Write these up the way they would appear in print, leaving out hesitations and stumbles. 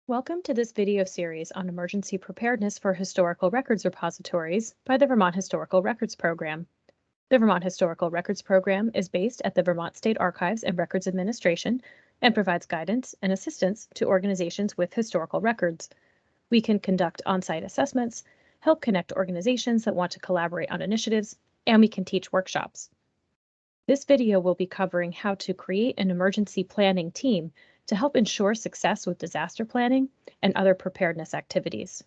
Welcome to this video series on emergency preparedness for historical records repositories by the Vermont Historical Records Program. The Vermont Historical Records Program is based at the Vermont State Archives and Records Administration and provides guidance and assistance to organizations with historical records. We can conduct on-site assessments, help connect organizations that want to collaborate on initiatives, and we can teach workshops. This video will be covering how to create an emergency planning team to help ensure success with disaster planning and other preparedness activities.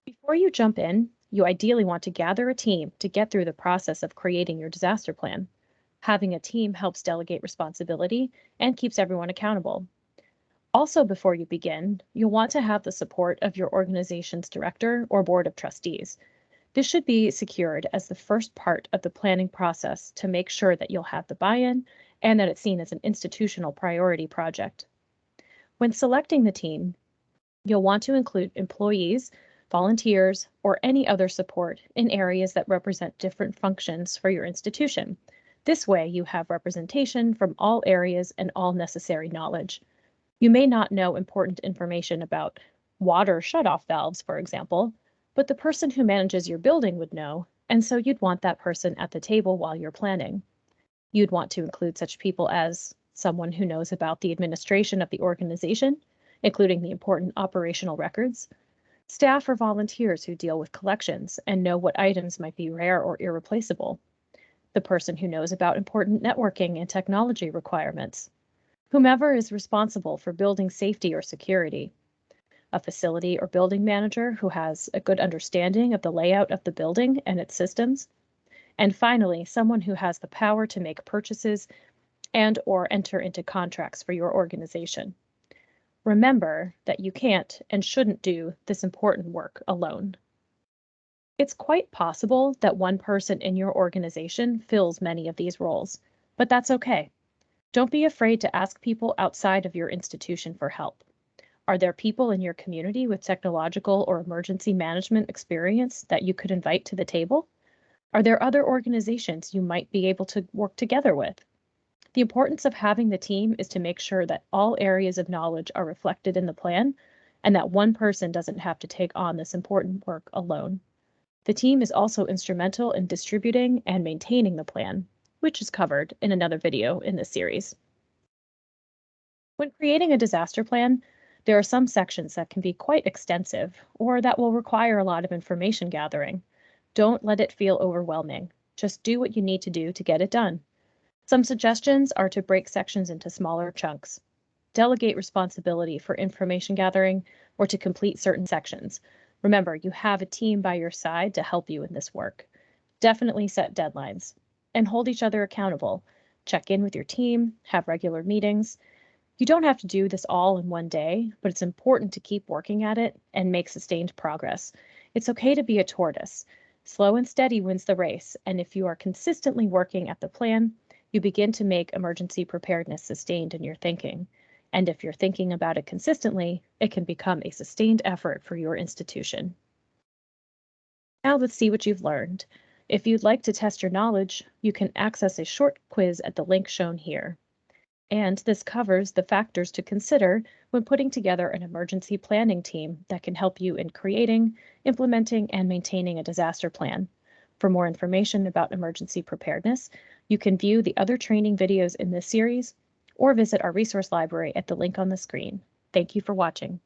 Before you jump in, you ideally want to gather a team to get through the process of creating your disaster plan. Having a team helps delegate responsibility and keeps everyone accountable. Also, before you begin, you'll want to have the support of your organization's director or board of trustees. This should be secured as the first part of the planning process to make sure that you'll have the buy-in and that it's seen as an institutional priority project. When selecting the team, you'll want to include employees, volunteers, or any other support in areas that represent different functions for your institution. This way, you have representation from all areas and all necessary knowledge. You may not know important information about water shutoff valves, for example, but the person who manages your building would know, and so you'd want that person at the table while you're planning. You'd want to include such people as someone who knows about the administration of the organization, including the important operational records, staff or volunteers who deal with collections and know what items might be rare or irreplaceable, the person who knows about important networking and technology requirements, whomever is responsible for building safety or security, a facility or building manager who has a good understanding of the layout of the building and its systems, and finally, someone who has the power to make purchases and or enter into contracts for your organization. Remember that you can't and shouldn't do this important work alone. It's quite possible that one person in your organization fills many of these roles, but that's okay. Don't be afraid to ask people outside of your institution for help. Are there people in your community with technological or emergency management experience that you could invite to the table? Are there other organizations you might be able to work together with? The importance of having the team is to make sure that all areas of knowledge are reflected in the plan and that one person doesn't have to take on this important work alone. The team is also instrumental in distributing and maintaining the plan, which is covered in another video in this series. When creating a disaster plan, there are some sections that can be quite extensive or that will require a lot of information gathering. Don't let it feel overwhelming. Just do what you need to do to get it done. Some suggestions are to break sections into smaller chunks, delegate responsibility for information gathering, or to complete certain sections. Remember, you have a team by your side to help you in this work. Definitely set deadlines and hold each other accountable. Check in with your team, have regular meetings. You don't have to do this all in one day, but it's important to keep working at it and make sustained progress. It's okay to be a tortoise. Slow and steady wins the race, and if you are consistently working at the plan, you begin to make emergency preparedness sustained in your thinking. And if you're thinking about it consistently, it can become a sustained effort for your institution. Now let's see what you've learned. If you'd like to test your knowledge, you can access a short quiz at the link shown here. And this covers the factors to consider when putting together an emergency planning team that can help you in creating, implementing, and maintaining a disaster plan. For more information about emergency preparedness, you can view the other training videos in this series or visit our resource library at the link on the screen. Thank you for watching.